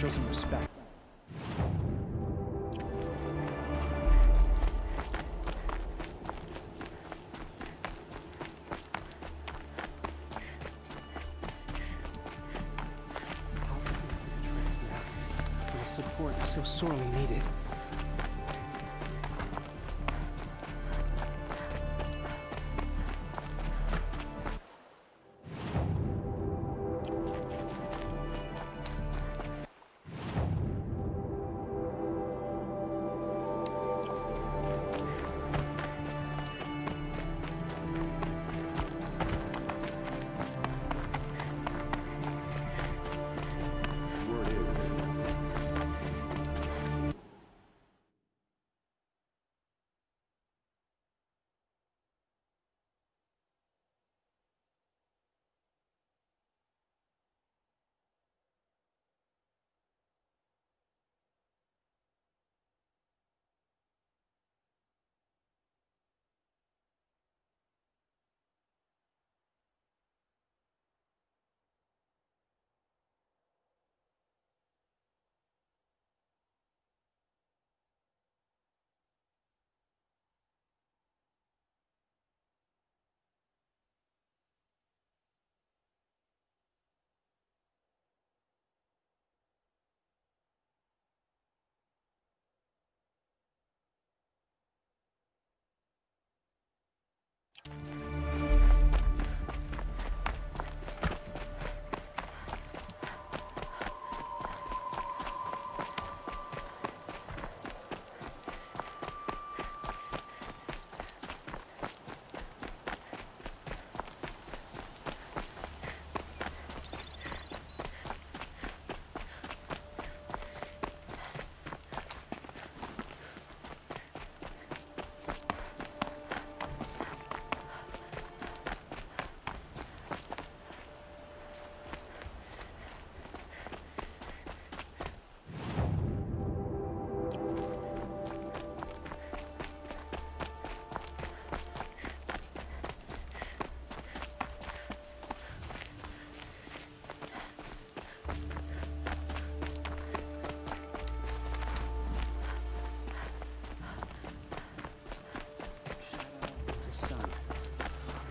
show some respect. The support is so sorely needed.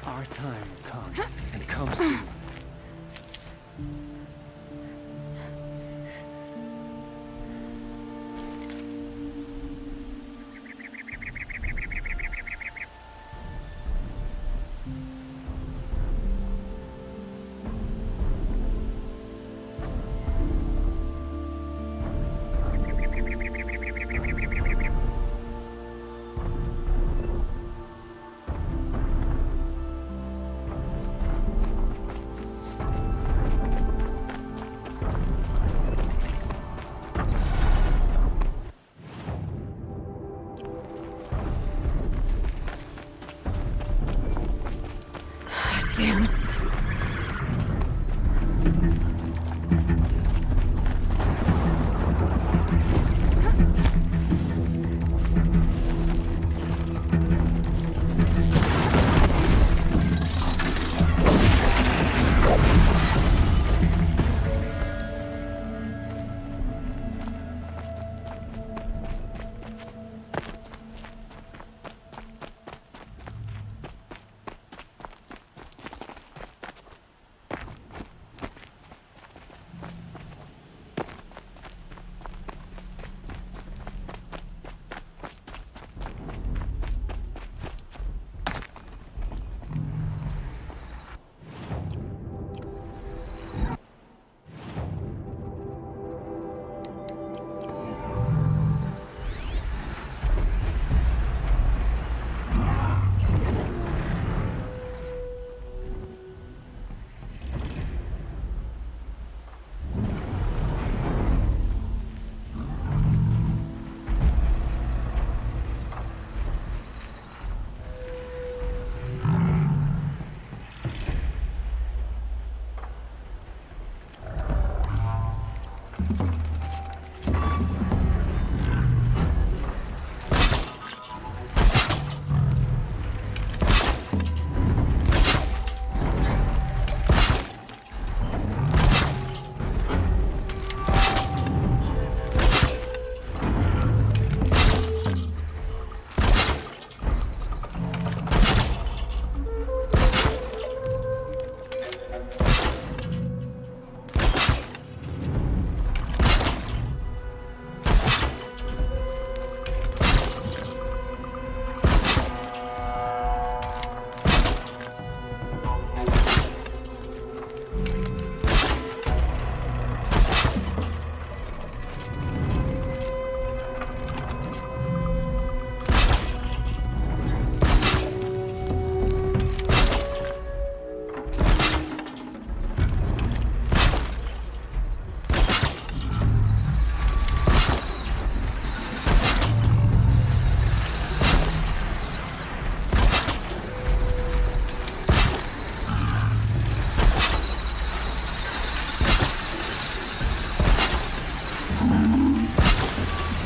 Our time will come, and come soon.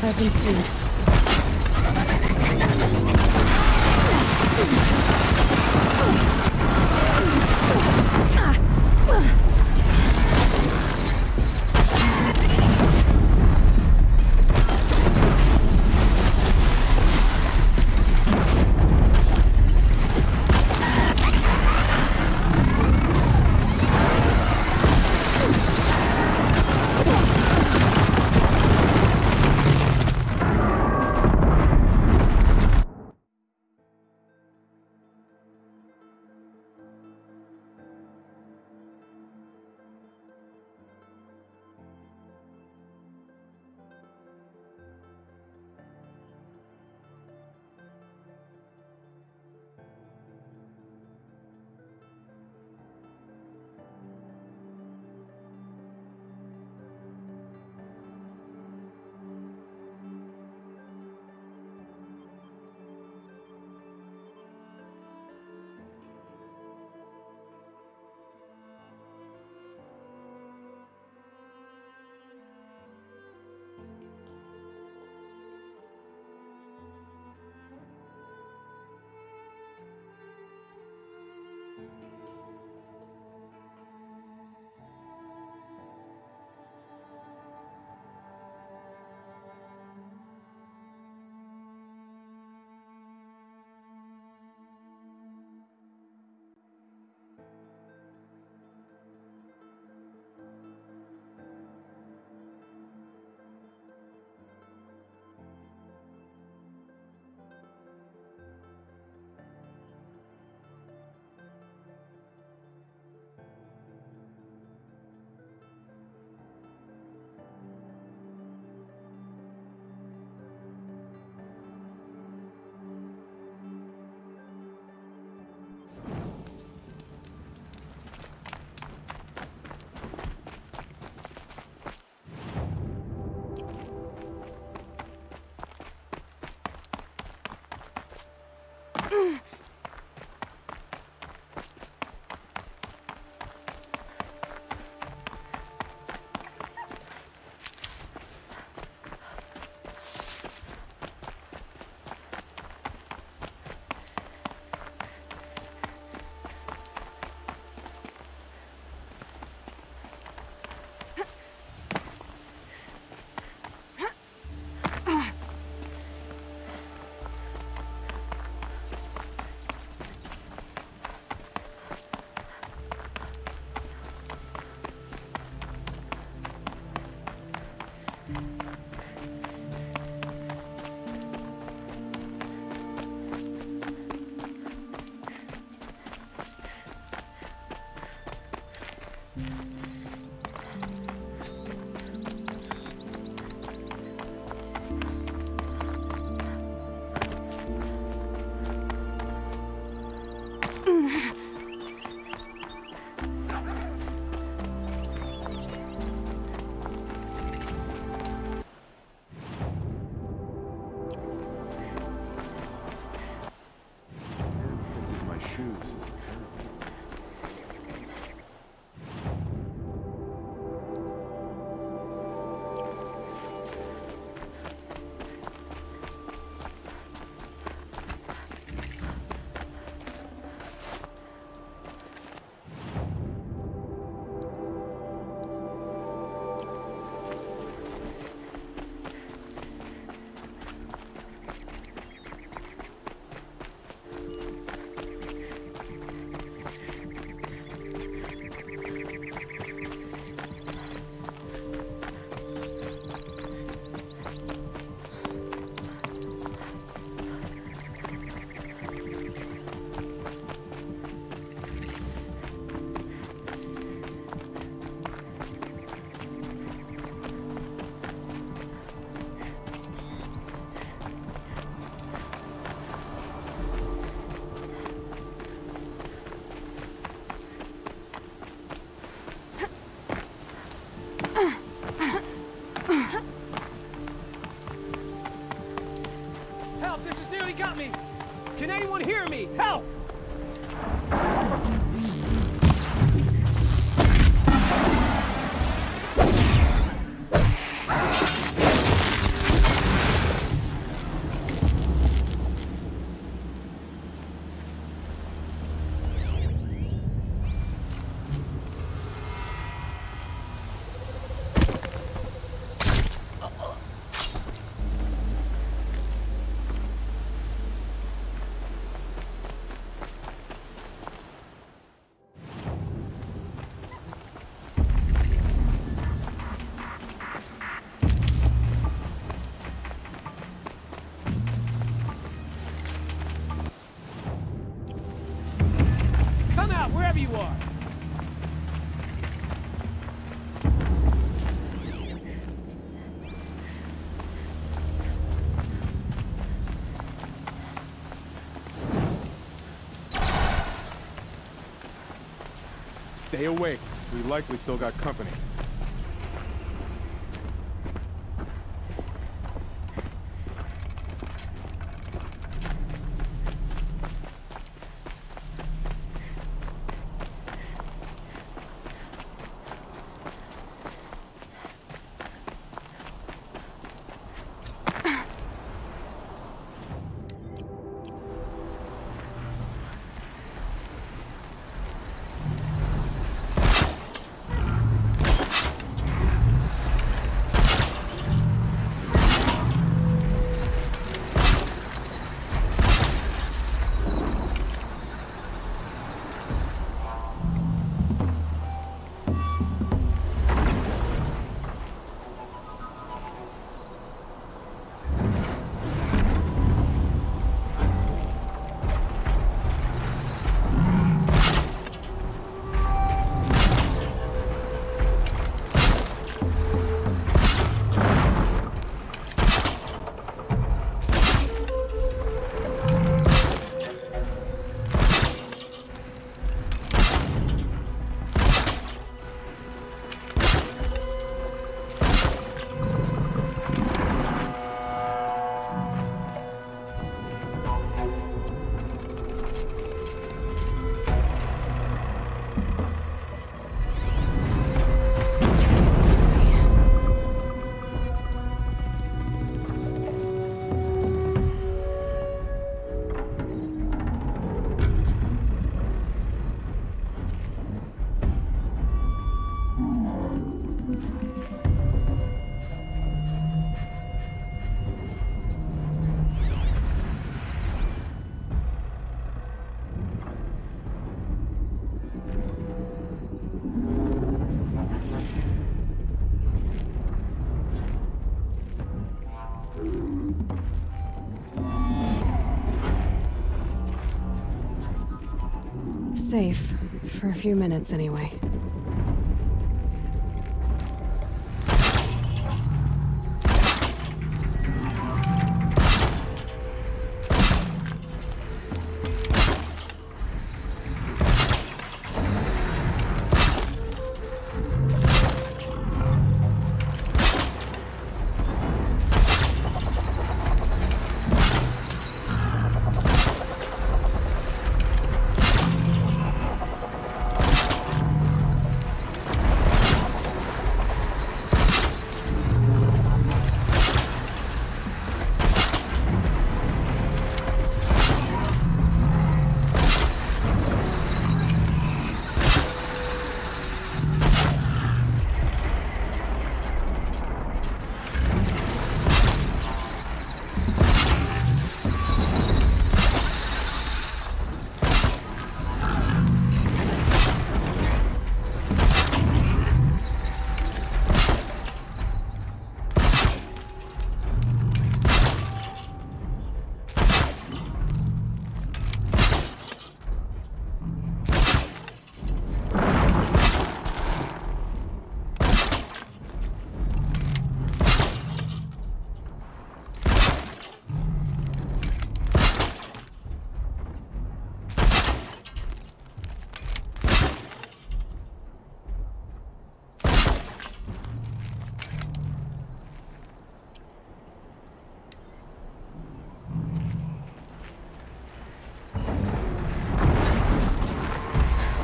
I've been asleep. got me! Can anyone hear me? Help! Stay awake. We likely still got company. Safe. For a few minutes, anyway.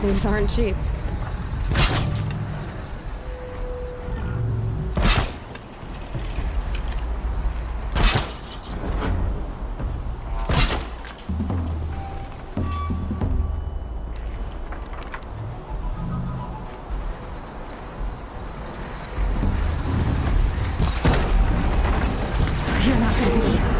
These aren't cheap. You're not gonna be...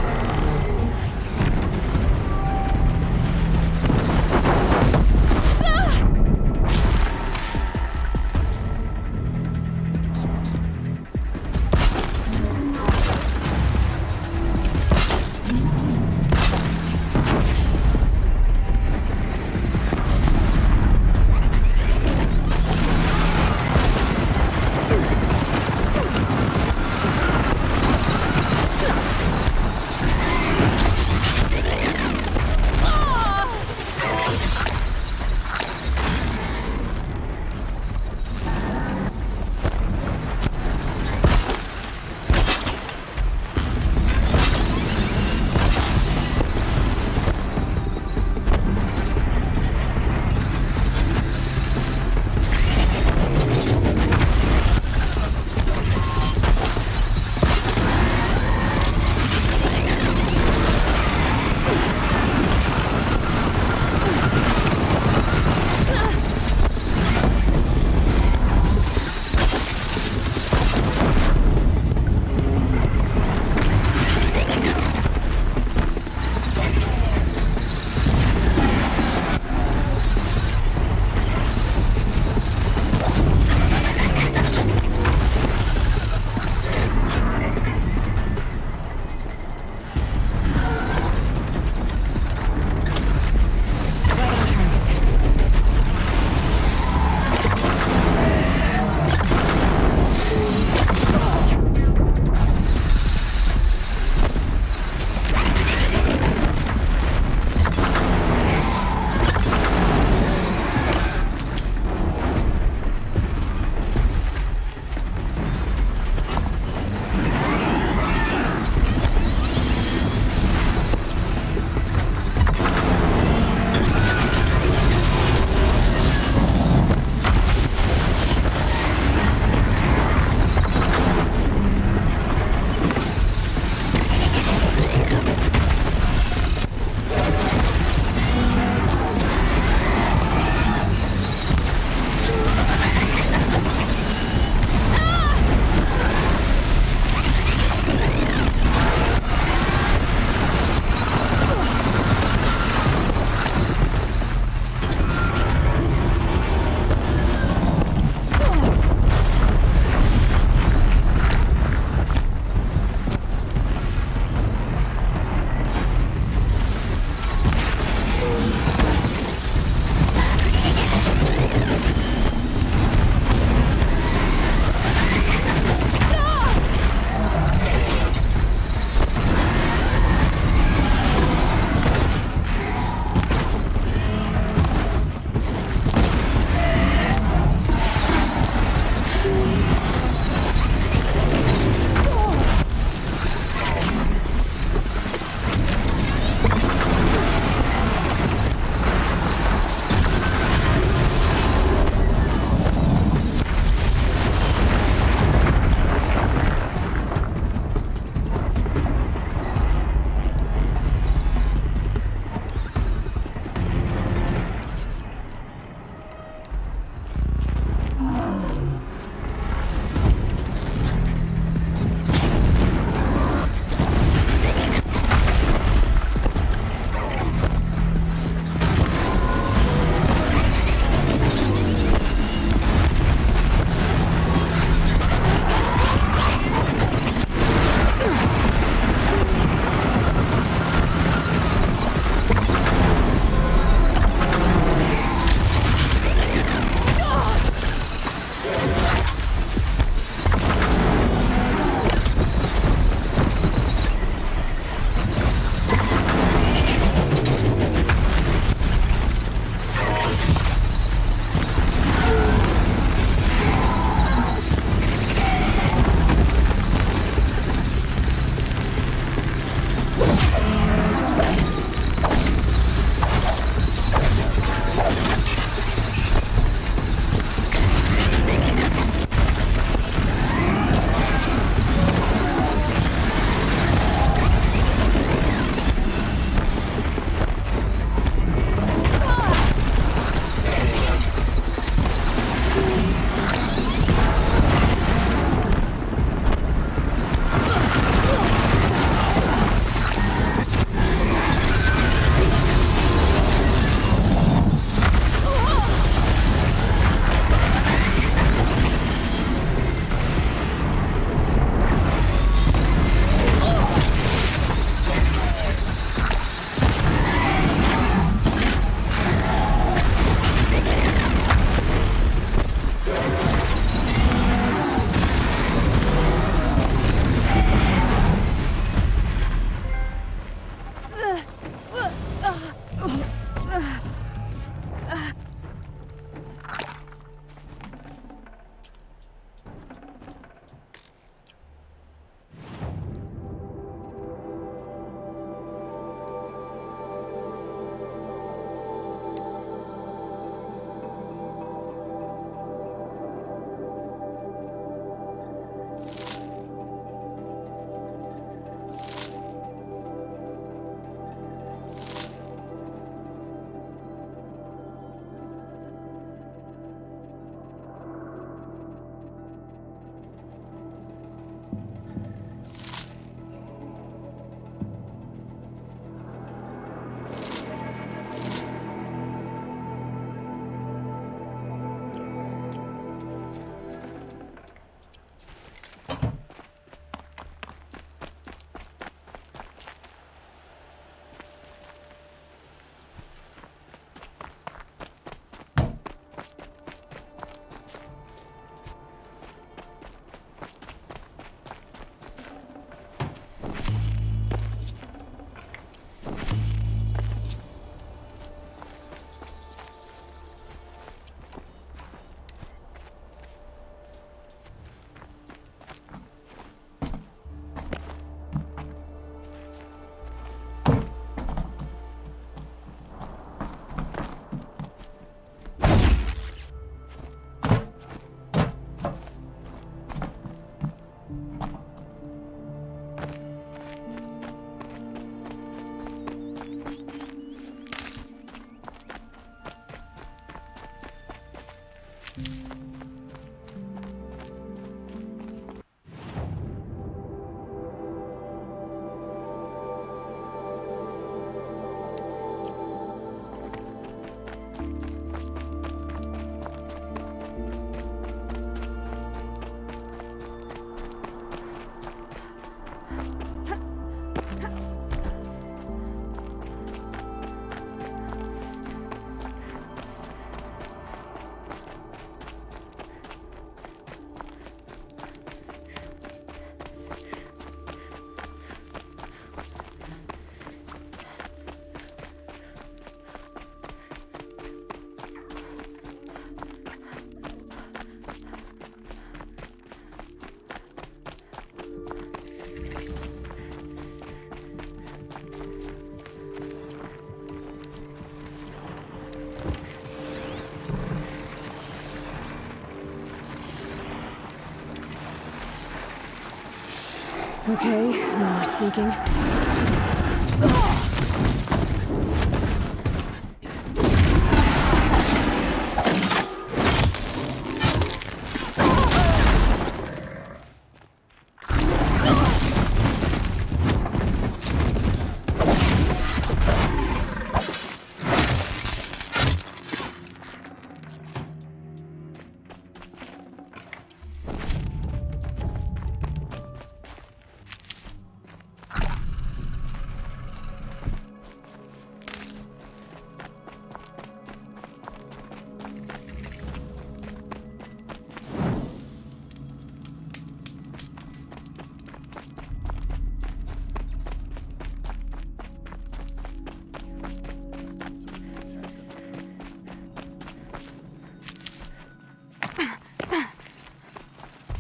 Okay, no more sneaking.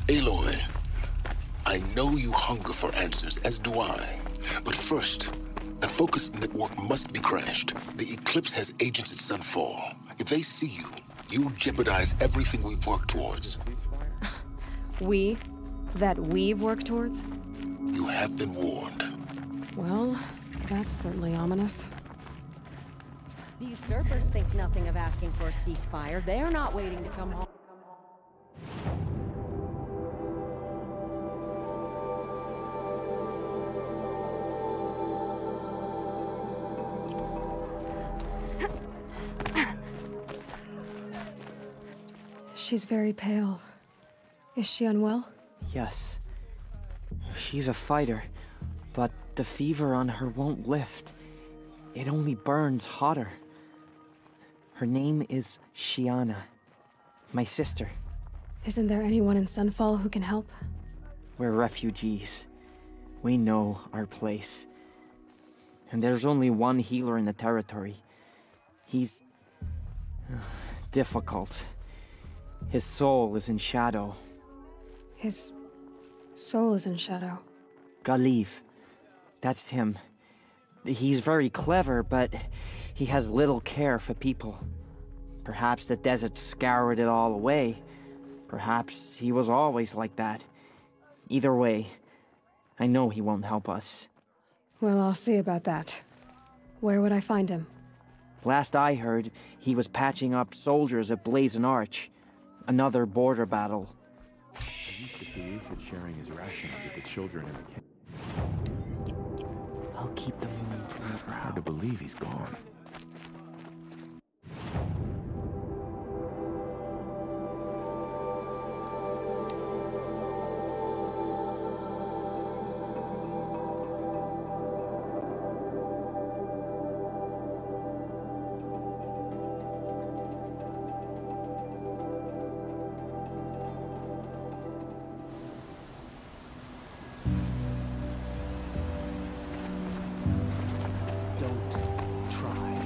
Aloy, I know you hunger for answers, as do I. But first, the Focus network must be crashed. The Eclipse has agents at Sunfall. If they see you, you'll jeopardize everything we've worked towards. We? That we've worked towards? You have been warned. Well, that's certainly ominous. The usurpers think nothing of asking for a ceasefire. They're not waiting to come home. She's very pale. Is she unwell? Yes. She's a fighter, but the fever on her won't lift. It only burns hotter. Her name is Shiana, my sister. Isn't there anyone in Sunfall who can help? We're refugees. We know our place. And there's only one healer in the territory. He's difficult. His soul is in shadow. His soul is in shadow. Galiv. That's him. He's very clever, but he has little care for people. Perhaps the desert scoured it all away. Perhaps he was always like that. Either way, I know he won't help us. Well, I'll see about that. Where would I find him? Last I heard, he was patching up soldiers at Blazon Arch. Another border battle. I used to see Aphid sharing his rations with the children in the camp. I'll keep the moon forever. Hard to believe he's gone. Don't try.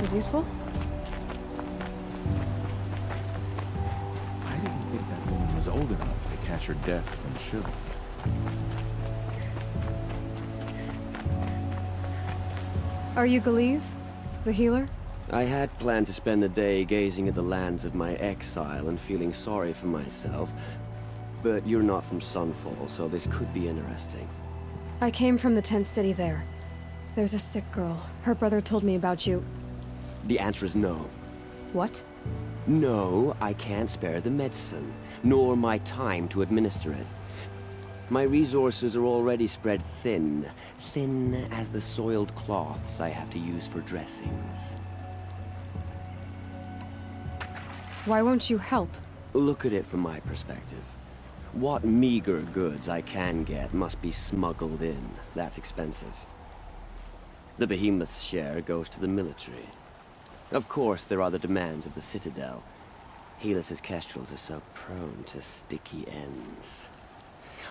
Sounds useful. I didn't think that woman was old enough to catch her death from chill. Are you Galeev, the healer? I had planned to spend the day gazing at the lands of my exile and feeling sorry for myself. But you're not from Sunfall, so this could be interesting. I came from the tent city there. There's a sick girl. Her brother told me about you. The answer is no. What? No, I can't spare the medicine, nor my time to administer it. My resources are already spread thin. Thin as the soiled cloths I have to use for dressings. Why won't you help? Look at it from my perspective. What meager goods I can get must be smuggled in. That's expensive. The behemoth's share goes to the military. Of course, there are the demands of the Citadel. Helis's kestrels are so prone to sticky ends.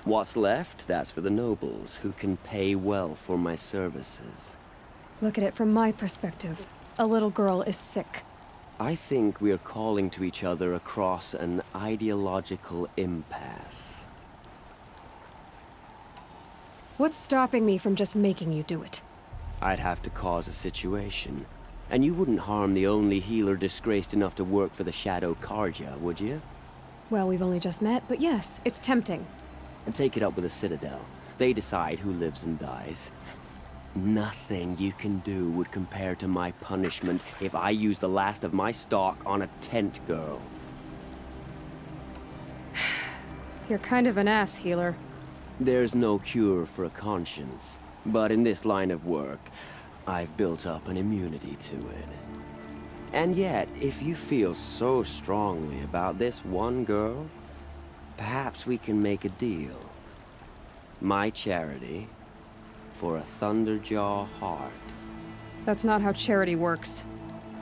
What's left, that's for the nobles, who can pay well for my services. Look at it from my perspective. A little girl is sick. I think we're calling to each other across an ideological impasse. What's stopping me from just making you do it? I'd have to cause a situation. And you wouldn't harm the only healer disgraced enough to work for the Shadow Carja, would you? Well, we've only just met, but yes, it's tempting. And take it up with the Citadel. They decide who lives and dies. Nothing you can do would compare to my punishment if I use the last of my stock on a tent girl. You're kind of an ass, healer. There's no cure for a conscience, but in this line of work, I've built up an immunity to it. And yet, if you feel so strongly about this one girl, perhaps we can make a deal. My charity for a Thunderjaw heart. That's not how charity works.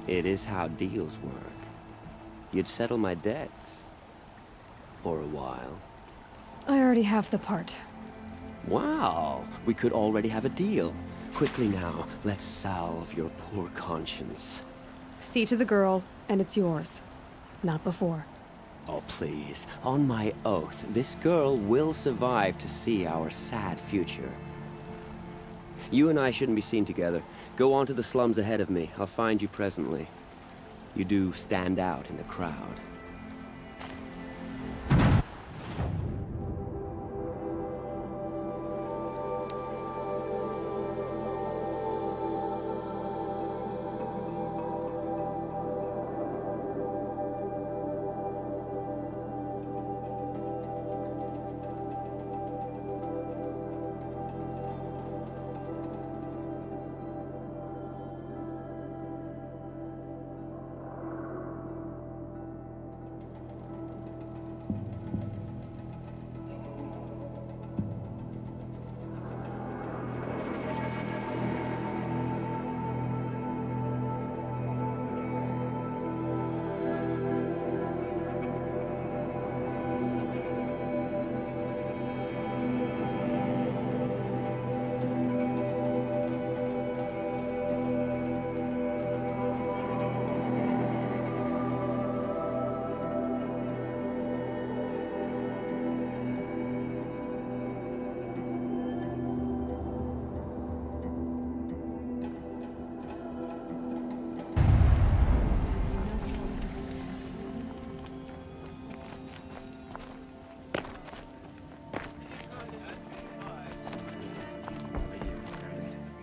It is how deals work. You'd settle my debts. For a while. I already have the part. Wow, we could already have a deal. Quickly now, let's salve your poor conscience. See to the girl, and it's yours. Not before. Oh, please. On my oath, this girl will survive to see our sad future. You and I shouldn't be seen together. Go on to the slums ahead of me. I'll find you presently. You do stand out in the crowd.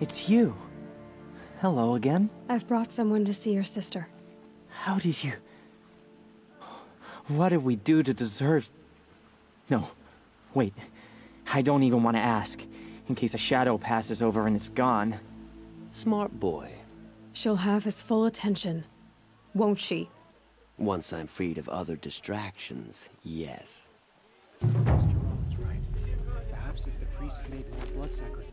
It's you. Hello again. I've brought someone to see your sister. How did you... What did we do to deserve... No, wait. I don't even want to ask, in case a shadow passes over and it's gone. Smart boy. She'll have his full attention, won't she? Once I'm freed of other distractions, yes. Mr. Rollins, right? Perhaps if the priests made more blood sacrifice.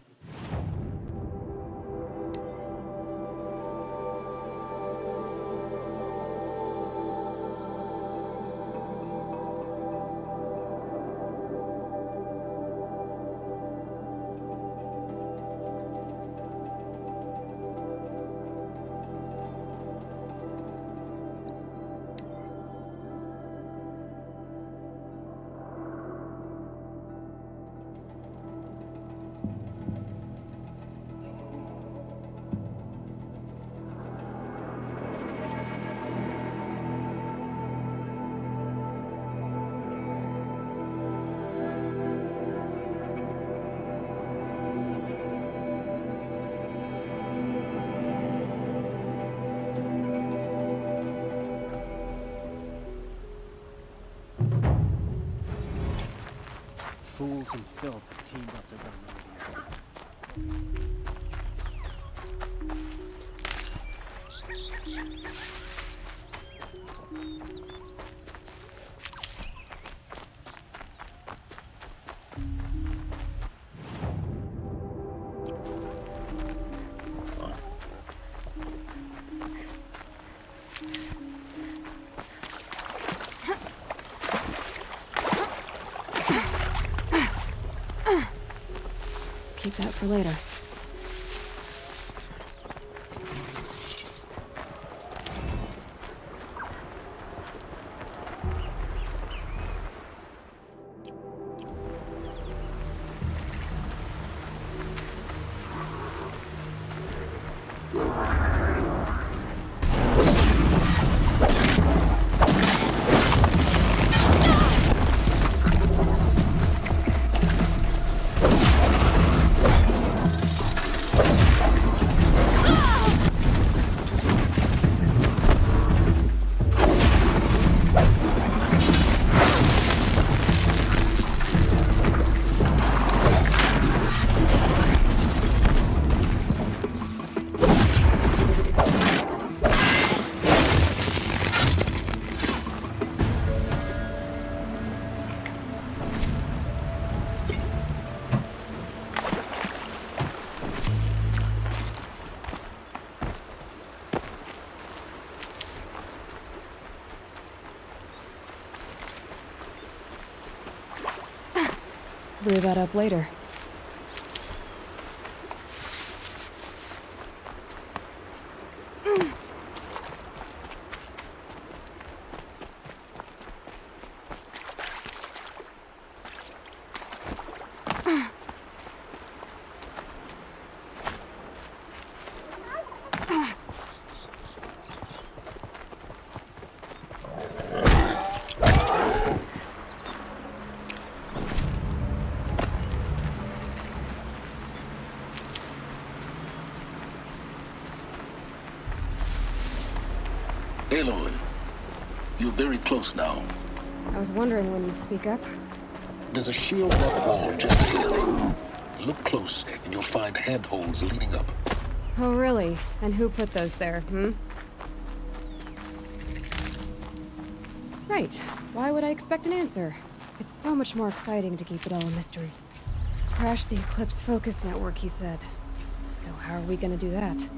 fools and filth teamed up to dominate here. Keep that for later. Brew that up later. Aloy, you're very close now. I was wondering when you'd speak up. There's a shield rock wall just ahead. Look close, and you'll find handholds leading up. Oh, really? And who put those there, hmm? Right. Why would I expect an answer? It's so much more exciting to keep it all a mystery. Crash the Eclipse focus network, he said. So how are we gonna do that?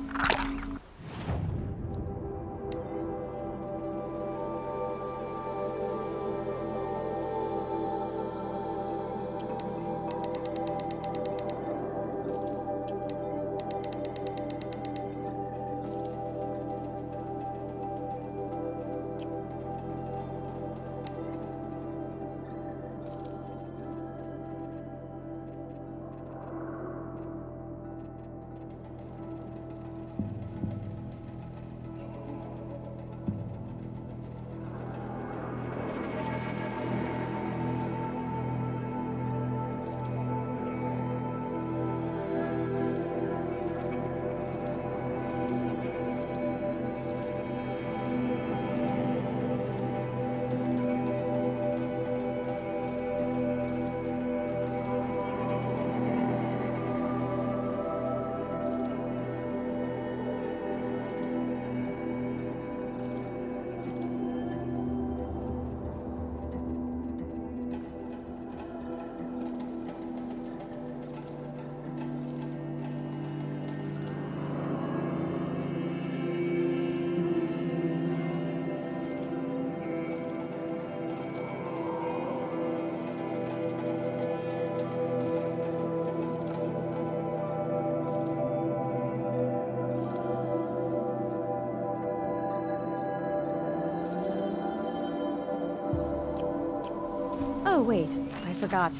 Oh, wait. I forgot.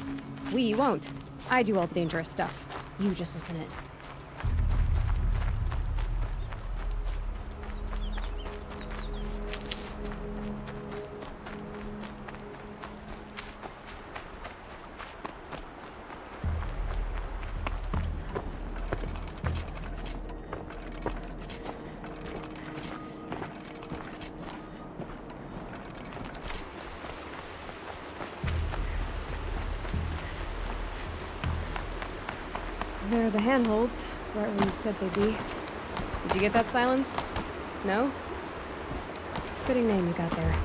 We won't. I do all the dangerous stuff. You just listen in. There are the handholds, right where you'd said they'd be. Did you get that, Silence? No? Fitting name you got there.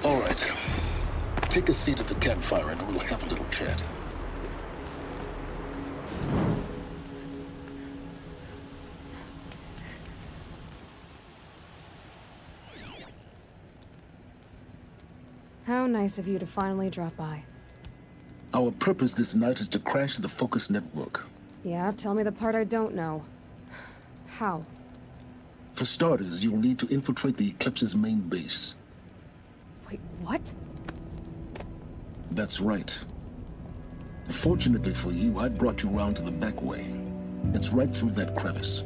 All right. Take a seat at the campfire and we'll have a little chat. How nice of you to finally drop by. Our purpose this night is to crash the Focus network. Yeah, tell me the part I don't know. How? For starters, you'll need to infiltrate the Eclipse's main base. Wait, what? That's right. Fortunately for you, I brought you round to the back way. It's right through that crevice.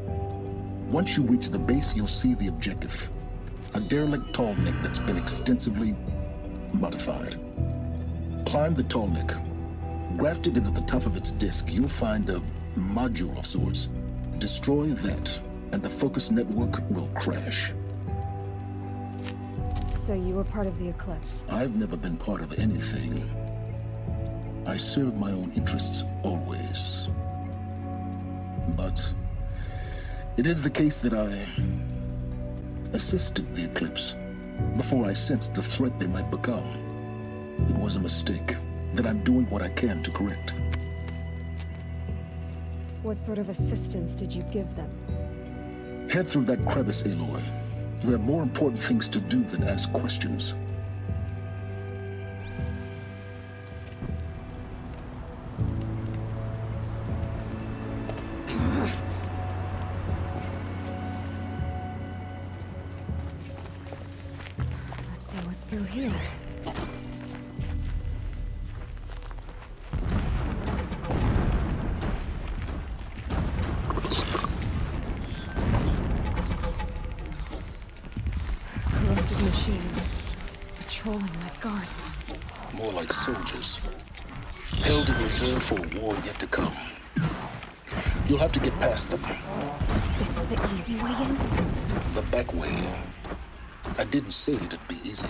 Once you reach the base, you'll see the objective. A derelict tall neck that's been extensively modified. Climb the tall neck. Grafted into the top of its disk, you'll find a module of sorts. Destroy that, and the Focus network will crash. So you were part of the Eclipse? I've never been part of anything. I serve my own interests always. But it is the case that I assisted the Eclipse before I sensed the threat they might become. It was a mistake that I'm doing what I can to correct. What sort of assistance did you give them? Head through that crevice, Aloy. You have more important things to do than ask questions. Let's see what's through here. Corrupted machines. Patrolling like guards. More like soldiers. Held in reserve for a war yet to come. You'll have to get past them. This is the easy way in? The back way. I didn't say it'd be easy.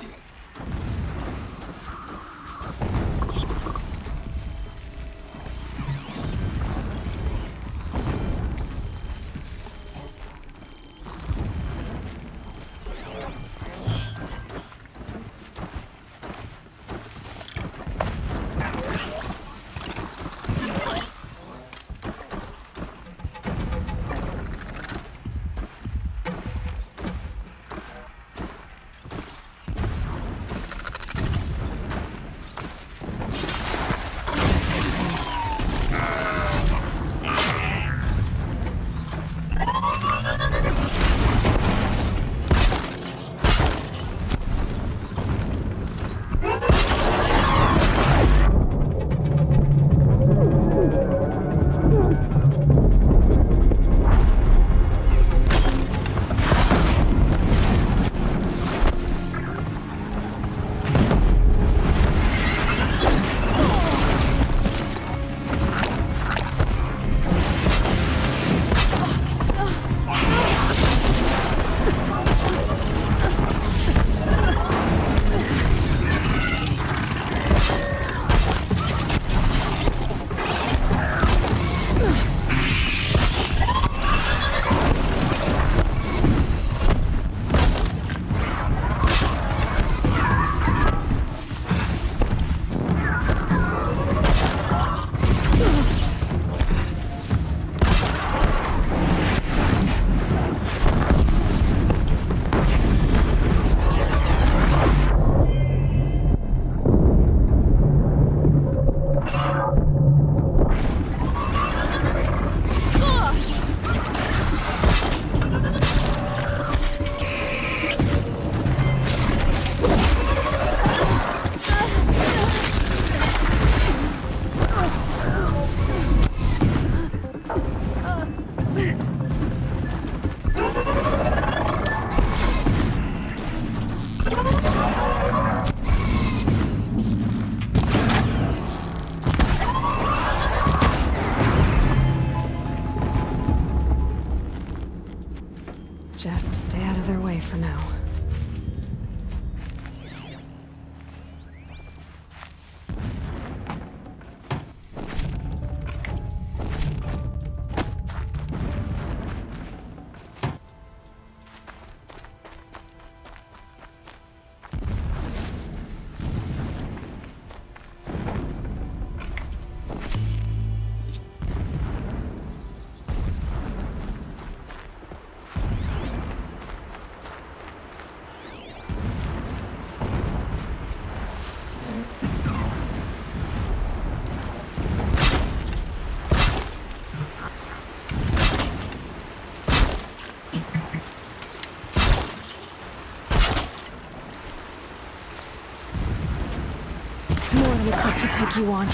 take you on.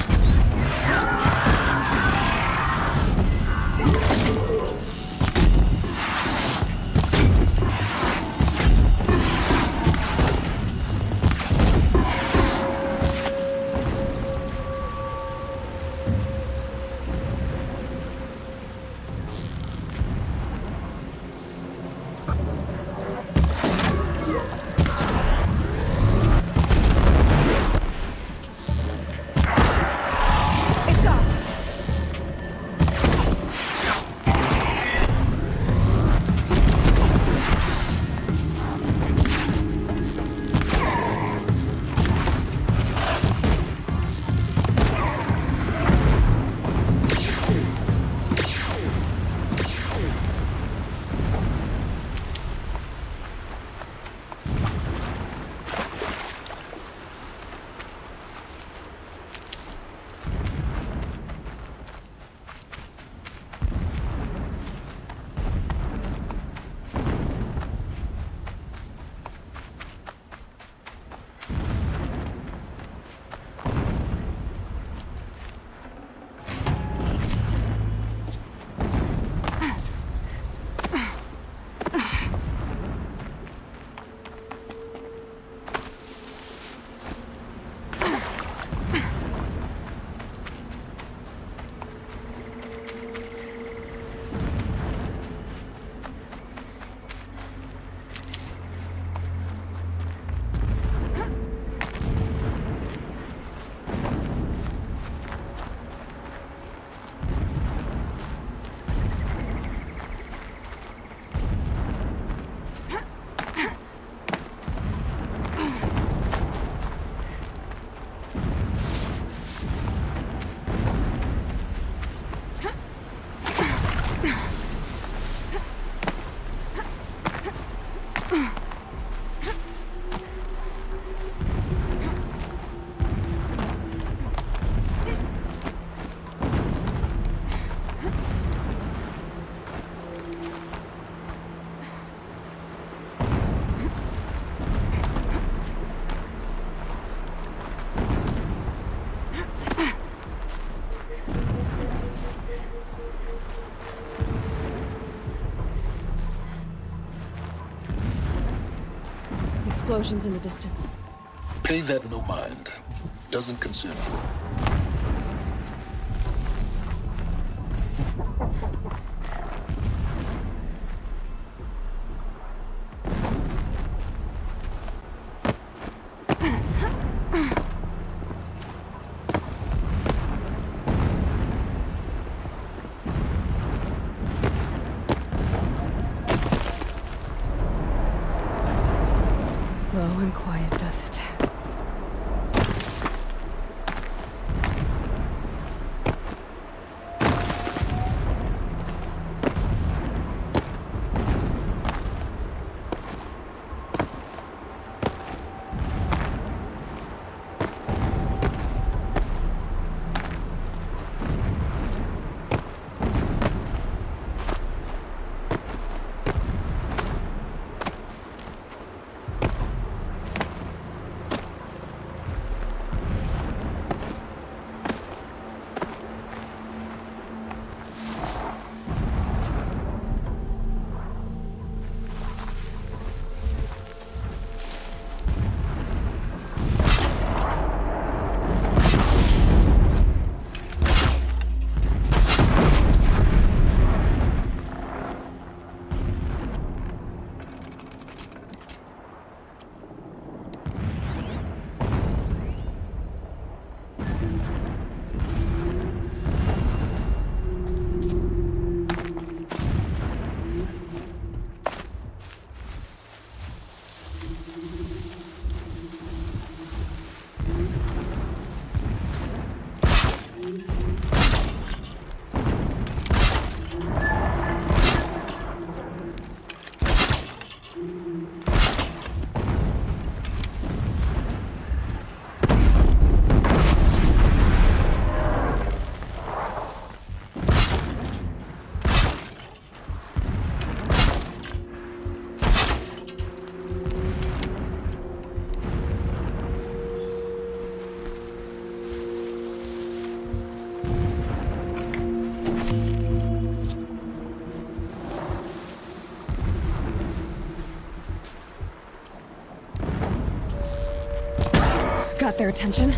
Explosions in the distance. Pay that no mind. Doesn't concern you. Low and quiet does it. got their attention.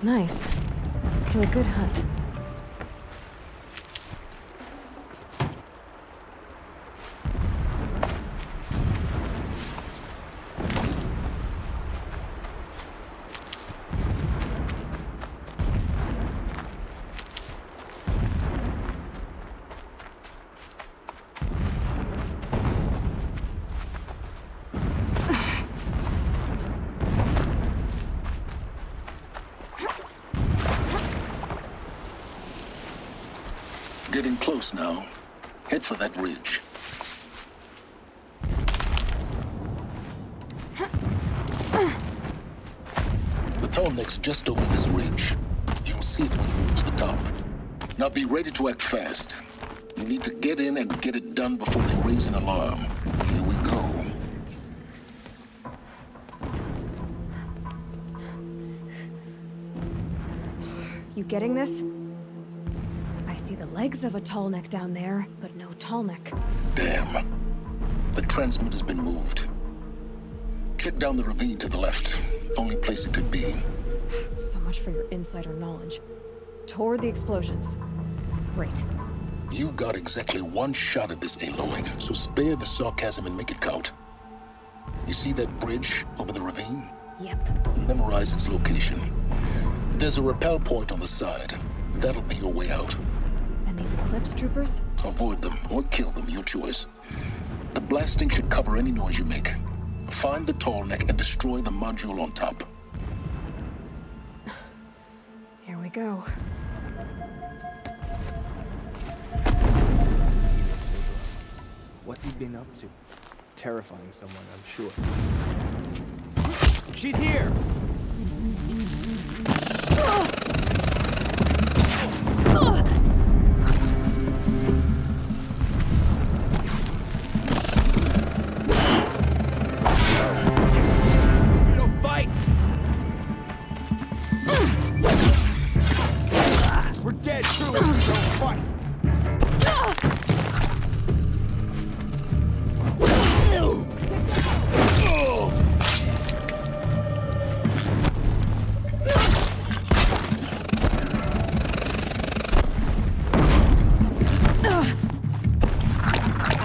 Nice. So a good hunt. Getting close now. Head for that ridge. The tall neck's just over this ridge. You'll see it when you reach the top. Now be ready to act fast. You need to get in and get it done before they raise an alarm. Here we go. You getting this? I see the legs of a tall neck down there, but no tall neck. Damn. The transmitter's been moved. Check down the ravine to the left. Only place it could be. So much for your insider knowledge. Toward the explosions. Great. You got exactly one shot at this, Aloy, so spare the sarcasm and make it count. You see that bridge over the ravine? Yep. Memorize its location. There's a rappel point on the side. That'll be your way out. And these Eclipse troopers? Avoid them or kill them, your choice. The blasting should cover any noise you make. Find the tall neck and destroy the module on top. Here we go. What's he been up to? Terrifying someone, I'm sure. She's here! Don't fight! We're dead too if we don't fight!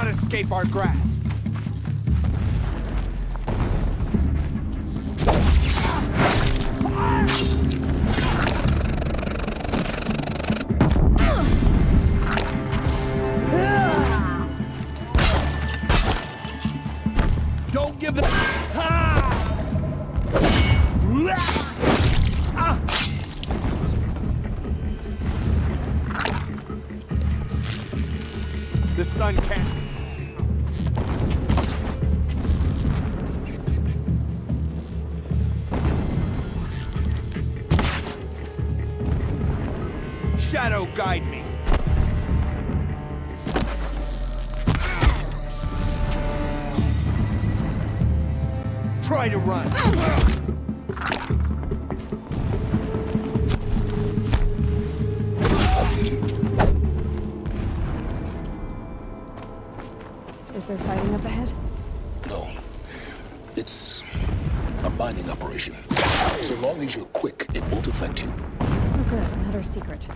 Escape our grasp. Don't give it. The sun can't. shadow guide me. Try to run. Is there fighting up ahead? No. It's a mining operation. So long as you're quick, it won't affect you. Oh good, another secret.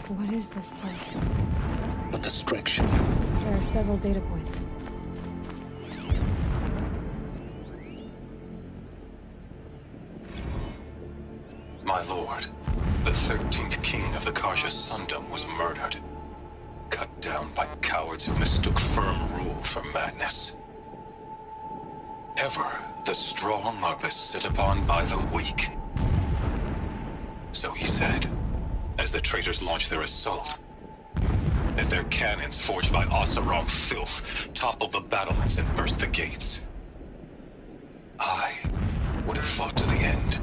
What is this place? A distraction. There are several data points. My lord, the 13th king of the Karja Sundom was murdered. Cut down by cowards who mistook firm rule for madness. Ever the strong are beset upon by the weak. So he said, as the traitors launched their assault. As their cannons forged by Oseram filth toppled the battlements and burst the gates. I would have fought to the end.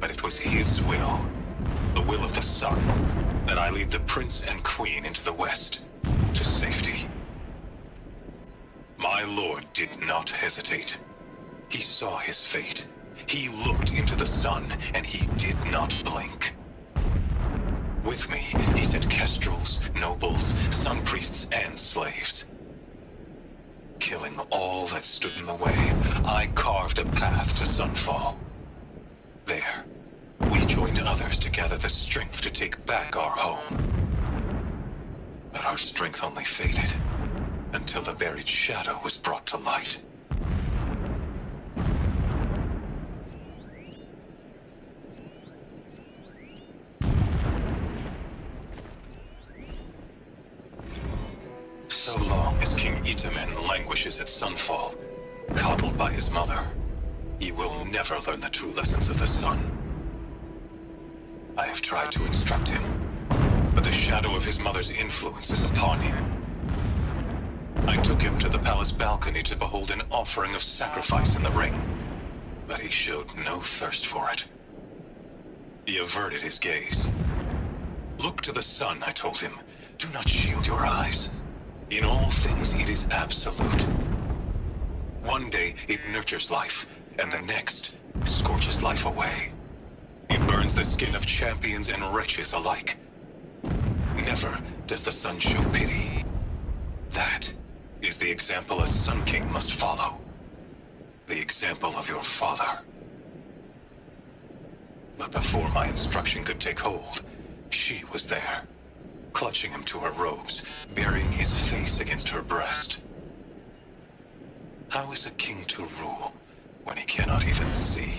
But it was his will, the will of the sun, that I lead the prince and queen into the west, to safety. My lord did not hesitate. He saw his fate. He looked into the sun, and he did not blink. With me, he sent kestrels, nobles, sun priests, and slaves. Killing all that stood in the way, I carved a path to Sunfall. There, we joined others to gather the strength to take back our home. But our strength only faded, until the buried shadow was brought to light. So long as King Itamen languishes at Sunfall, coddled by his mother, he will never learn the true lessons of the sun. I have tried to instruct him, but the shadow of his mother's influence is upon him. I took him to the palace balcony to behold an offering of sacrifice in the ring, but he showed no thirst for it. He averted his gaze. Look to the sun, I told him. Do not shield your eyes. In all things, it is absolute. One day, it nurtures life, and the next, scorches life away. It burns the skin of champions and wretches alike. Never does the sun show pity. That is the example a Sun King must follow. The example of your father. But before my instruction could take hold, she was there, clutching him to her robes, burying his face against her breast. How is a king to rule when he cannot even see?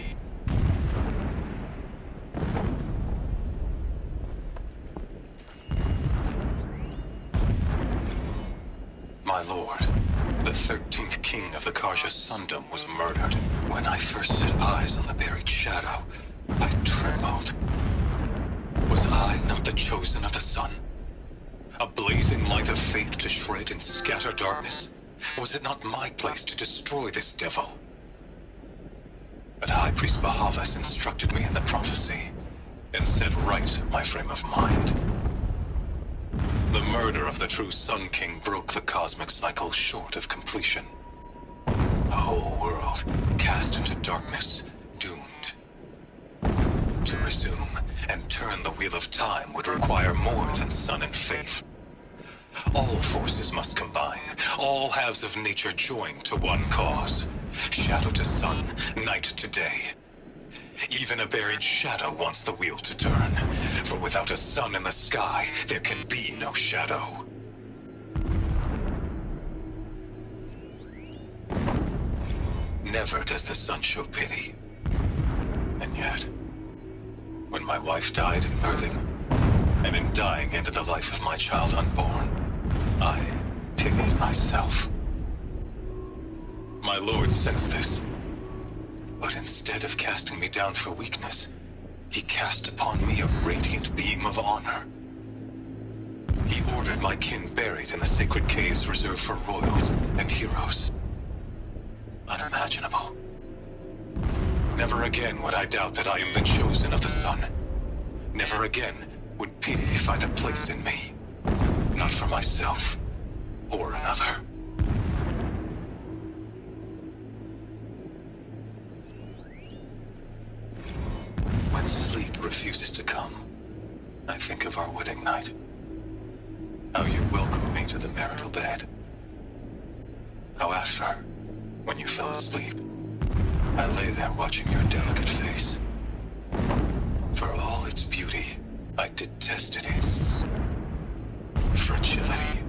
My lord, the 13th king of the Karja Sundom was murdered. When I first set eyes on the buried shadow, I trembled. Was I not the chosen of the sun? A blazing light of faith to shred and scatter darkness? Was it not my place to destroy this devil? But High Priest Bahavas instructed me in the prophecy, and set right my frame of mind. The murder of the true Sun King broke the cosmic cycle short of completion. A whole world cast into darkness, doomed. To resume and turn the wheel of time would require more than sun and faith. All forces must combine, all halves of nature join to one cause. Shadow to sun, night to day. Even a buried shadow wants the wheel to turn, for without a sun in the sky, there can be no shadow. Never does the sun show pity. And yet, when my wife died in birthing, and in dying ended the life of my child unborn, I pitied myself. My lord sensed this. But instead of casting me down for weakness, he cast upon me a radiant beam of honor. He ordered my kin buried in the sacred caves reserved for royals and heroes. Unimaginable. Never again would I doubt that I am the chosen of the sun. Never again would pity find a place in me. Not for myself or another. When sleep refuses to come, I think of our wedding night. How you welcomed me to the marital bed. How after, when you fell asleep, I lay there watching your delicate face. For all its beauty, I detested its fragility.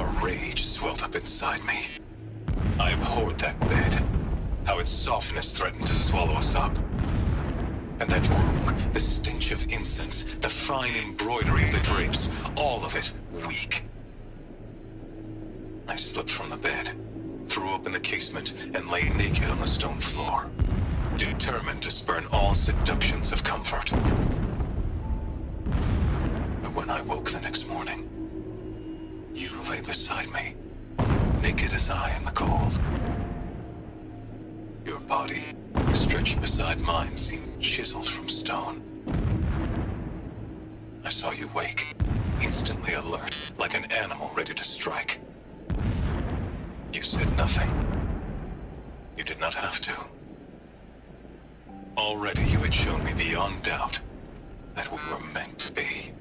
A rage swelled up inside me. I abhorred that bed. How its softness threatened to swallow us up. And that room, the stench of incense, the fine embroidery of the drapes, all of it weak. I slipped from the bed, threw open the casement, and lay naked on the stone floor, determined to spurn all seductions of comfort. But when I woke the next morning, you lay beside me, naked as I in the cold. Your body, stretched beside mine, seemed chiseled from stone. I saw you wake, instantly alert, like an animal ready to strike. You said nothing. You did not have to. Already you had shown me beyond doubt that we were meant to be.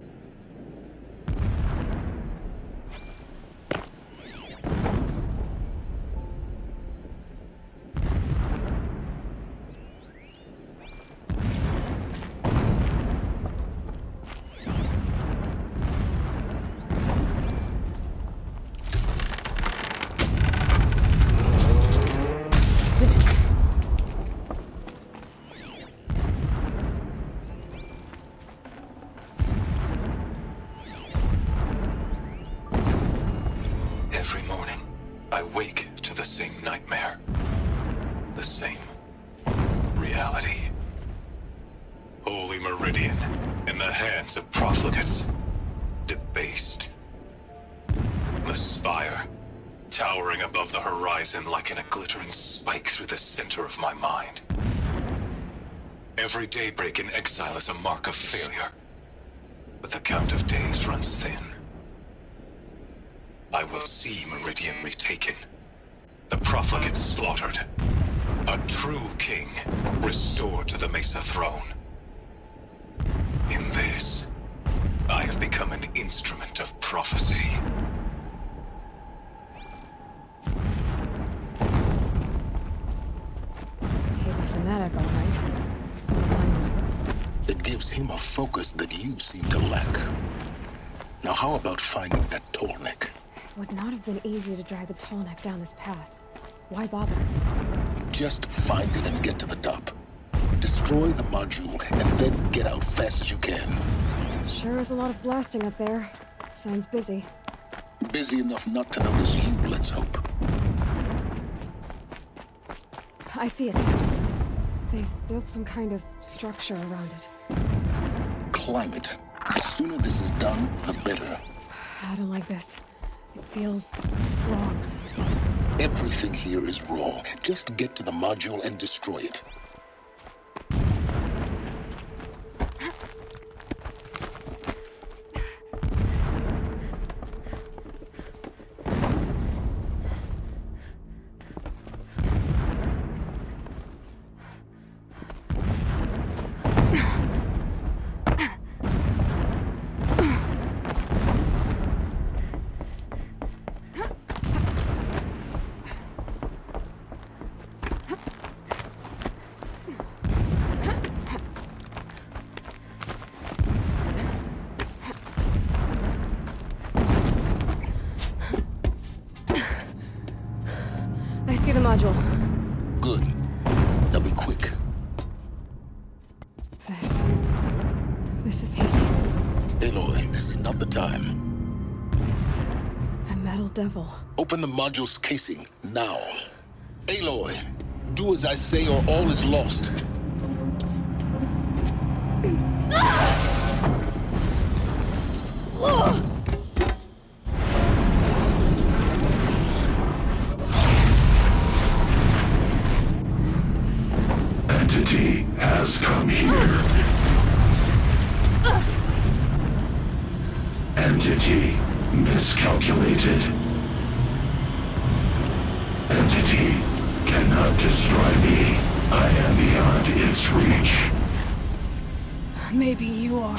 Every morning, I wake to the same nightmare. The same reality. Holy Meridian, in the hands of profligates. Debased. The spire, towering above the horizon like a glittering spike through the center of my mind. Every daybreak in exile is a mark of failure. But the count of days runs thin. I will see Meridian retaken. The profligates slaughtered. A true king restored to the Mesa throne. In this, I have become an instrument of prophecy. He's a fanatic, all right. So am I. It gives him a focus that you seem to lack. Now how about finding that Tallneck? Would not have been easy to drag the Tallneck down this path. Why bother? Just find it and get to the top. Destroy the module, and then get out fast as you can. Sure is a lot of blasting up there. Sounds busy. Busy enough not to notice you, let's hope. I see it. They've built some kind of structure around it. Climb it. The sooner this is done, the better. I don't like this. It feels wrong. Everything here is wrong. Just get to the module and destroy it. I see the module. Good. Now be quick. This is Hades. Aloy, this is not the time. A metal devil. Open the module's casing, now. Aloy, do as I say or all is lost. Entity has come here. Entity miscalculated. Entity cannot destroy me. I am beyond its reach. Maybe you are.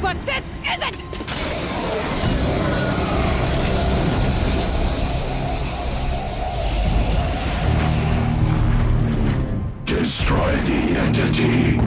But this isn't! Destroy the entity.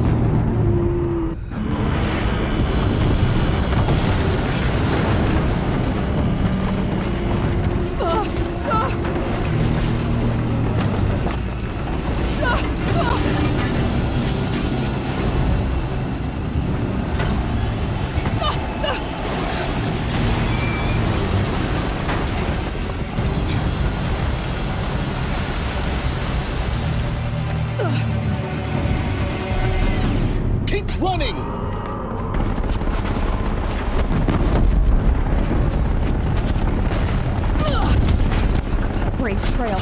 Keep running! Brave trail.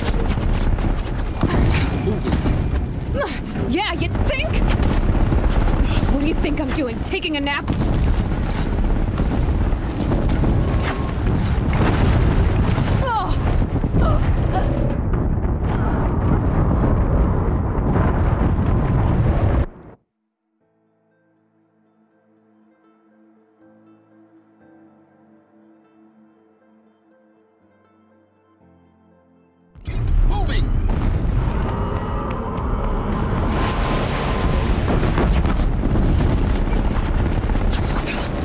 Keep moving. Yeah, you think? What do you think I'm doing? Taking a nap? Moving!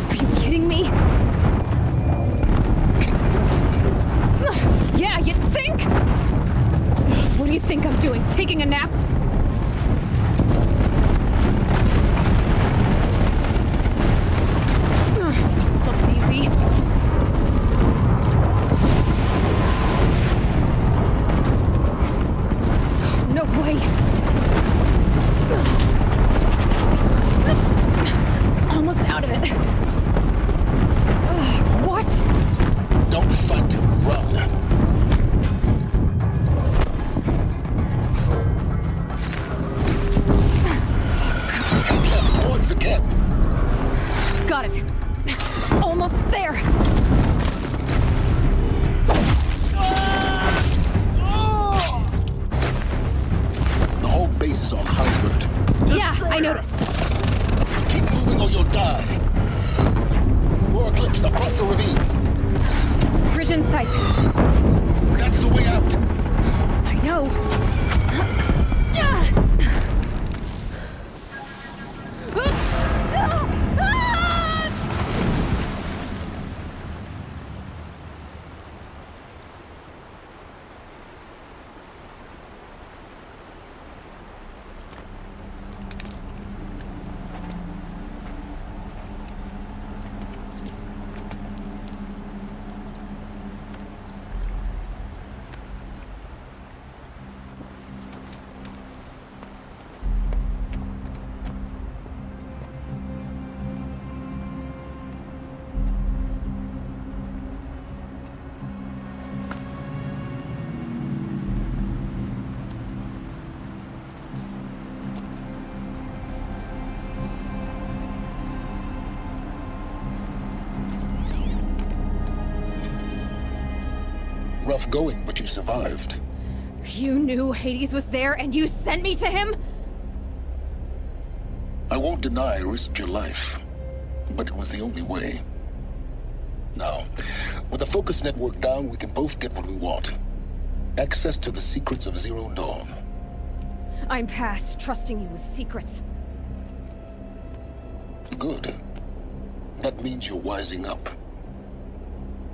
Are you kidding me? Yeah, you think? What do you think I'm doing? Taking a nap? This looks easy. No way! Almost out of it. What? Don't fight, run. Cap, towards the cap. Got it. Almost there. The whole base is on high alert. Yeah, I noticed. Keep moving or you'll die. More Eclipse across the ravine. Bridge in sight. That's the way out. I know. Rough going, but you survived. You knew Hades was there and you sent me to him? I won't deny I risked your life, but it was the only way. Now, with the focus network down, we can both get what we want. Access to the secrets of Zero Dawn. I'm past trusting you with secrets. Good. That means you're wising up.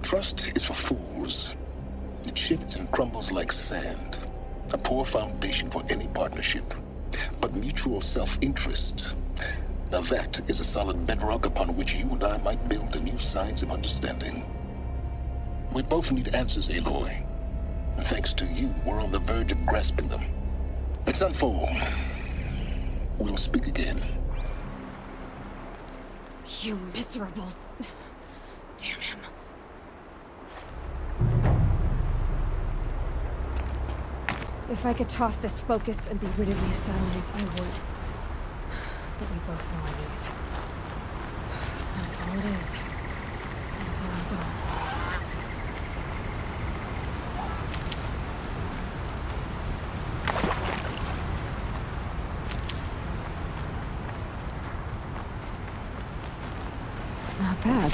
Trust is for fools. It shifts and crumbles like sand. A poor foundation for any partnership. But mutual self-interest. Now that is a solid bedrock upon which you and I might build a new science of understanding. We both need answers, Aloy. And thanks to you, we're on the verge of grasping them. At Sunfall, we'll speak again. You miserable... Damn him. If I could toss this focus and be rid of you, Sunrise, I would. But we both know I need it. Sunfall it is. And Zero Dawn. Not bad.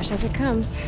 Cash as it comes.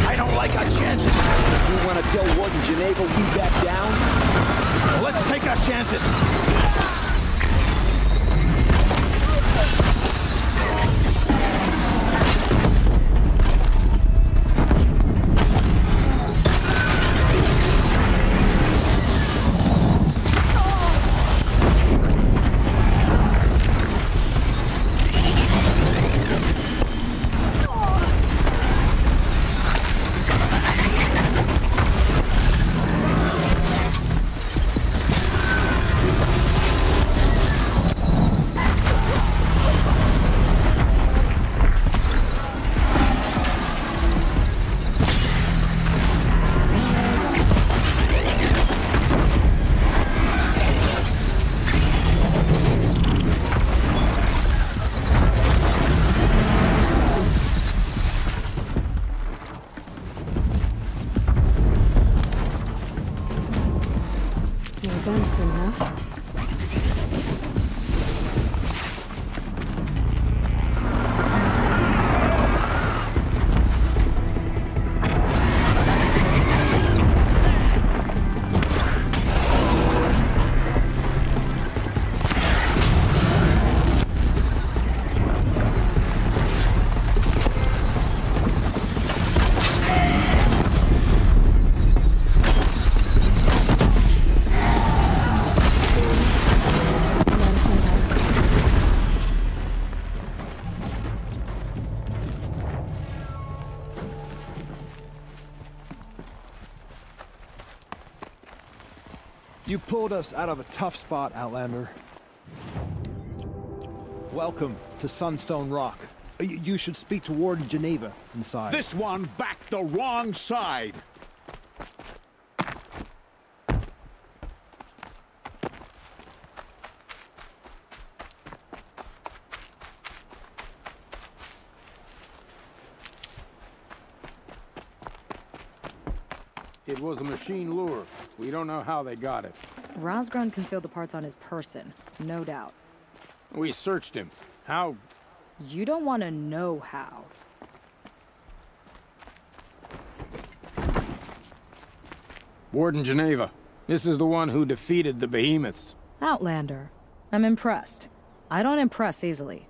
I don't like our chances. You want to tell Warden Geneva we back down? Well, let's take our chances. You pulled us out of a tough spot, Outlander. Welcome to Sunstone Rock. You should speak to Warden Geneva inside. This one backed the wrong side. It was a machine lure. We don't know how they got it. Rosgrund concealed the parts on his person, no doubt. We searched him. How? You don't want to know how. Warden Geneva. This is the one who defeated the behemoths. Outlander. I'm impressed. I don't impress easily.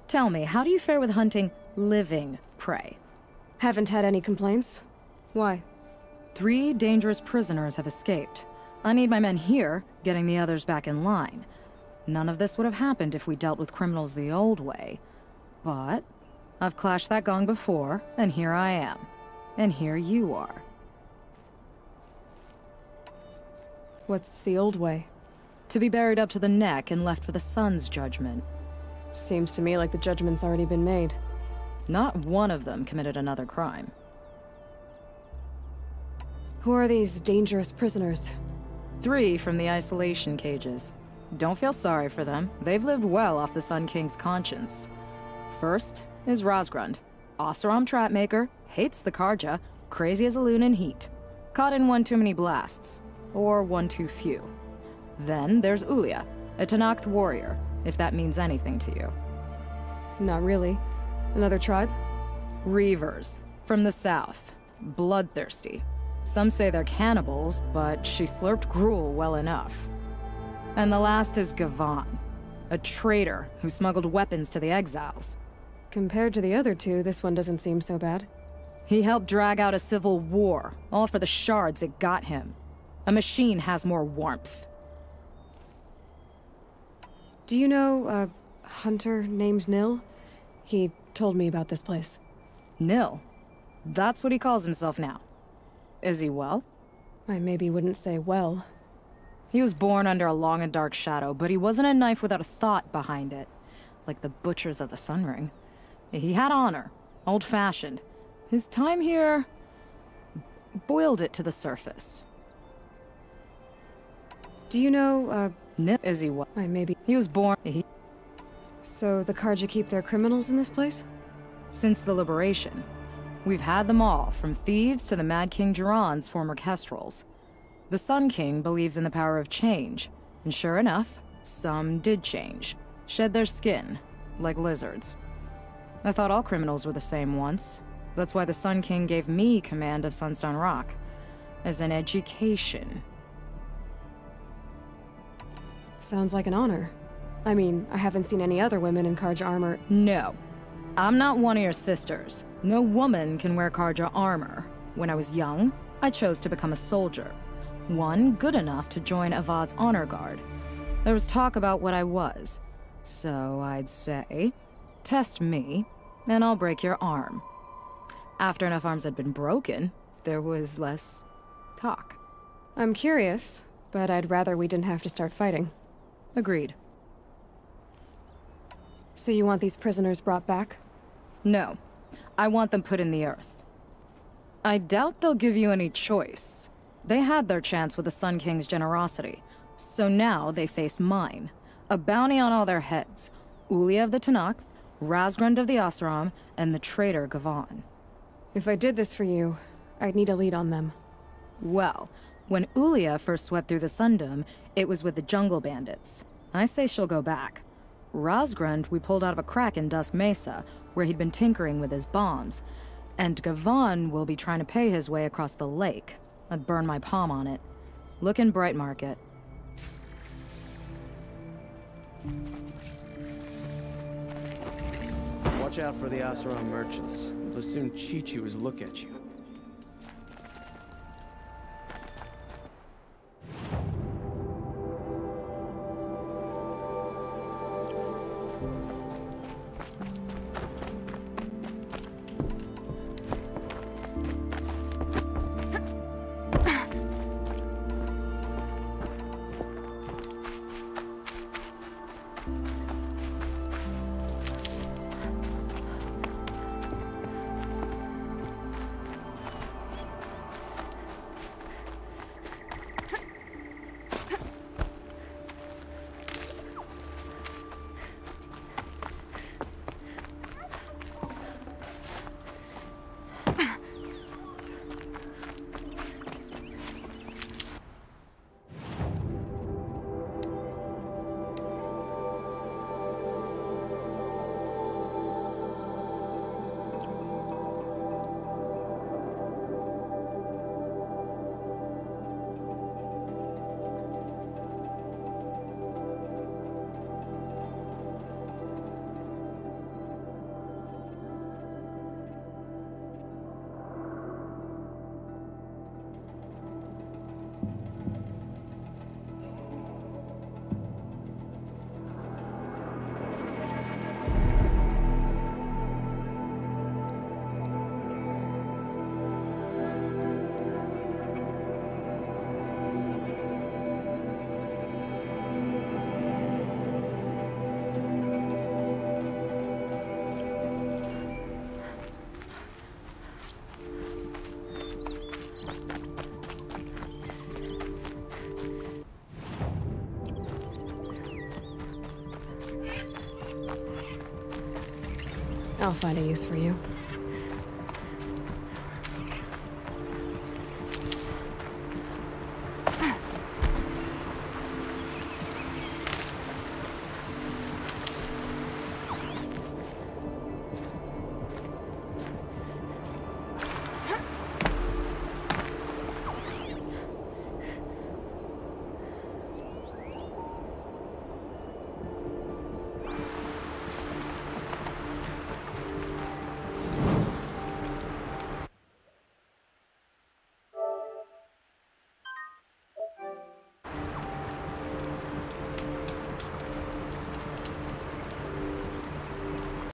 Tell me, how do you fare with hunting living prey? Haven't had any complaints. Why? 3 dangerous prisoners have escaped. I need my men here, getting the others back in line. None of this would have happened if we dealt with criminals the old way. But I've clashed that gong before, and here I am. And here you are. What's the old way? To be buried up to the neck and left for the sun's judgment. Seems to me like the judgment's already been made. Not one of them committed another crime. Who are these dangerous prisoners? 3 from the isolation cages. Don't feel sorry for them. They've lived well off the Sun King's conscience. First is Rosgrund. Oseram trapmaker, hates the Karja, crazy as a loon in heat. Caught in one too many blasts. Or one too few. Then there's Ulia, a Tanakh warrior, if that means anything to you. Not really. Another tribe? Reavers, from the south. Bloodthirsty. Some say they're cannibals, but she slurped gruel well enough. And the last is Gavan, a traitor who smuggled weapons to the exiles. Compared to the other 2, this one doesn't seem so bad. He helped drag out a civil war, all for the shards it got him. A machine has more warmth. Do you know a hunter named Nil? He told me about this place. Nil. That's what he calls himself now. Is he well? I maybe wouldn't say well. He was born under a long and dark shadow, but he wasn't a knife without a thought behind it. Like the butchers of the Sun Ring. He had honor. Old-fashioned. His time here boiled it to the surface. Do you know, Nip, is he what? maybe... He was born... So the Carja keep their criminals in this place? Since the liberation. We've had them all, from thieves to the Mad King Jiran's former kestrels. The Sun King believes in the power of change, and sure enough, some did change. Shed their skin, like lizards. I thought all criminals were the same once. That's why the Sun King gave me command of Sunstone Rock. As an education. Sounds like an honor. I mean, I haven't seen any other women in Carja armor. No. I'm not one of your sisters. No woman can wear Carja armor. When I was young, I chose to become a soldier. One good enough to join Avad's honor guard. There was talk about what I was. So I'd say, test me, and I'll break your arm. After enough arms had been broken, there was less talk. I'm curious, but I'd rather we didn't have to start fighting. Agreed. So you want these prisoners brought back? No. I want them put in the earth. I doubt they'll give you any choice. They had their chance with the Sun King's generosity, so now they face mine. A bounty on all their heads. Ulia of the Tanakh, Razgrund of the Oseram, and the traitor Gavan. If I did this for you, I'd need a lead on them. Well, when Ulia first swept through the Sundom, it was with the jungle bandits. I say she'll go back. Razgrund we pulled out of a crack in Dusk Mesa, where he'd been tinkering with his bombs. And Gavan will be trying to pay his way across the lake. I'd burn my palm on it. Look in Bright Market. Watch out for the Oseram merchants. They'll soon cheat you as look at you. I'll find a use for you.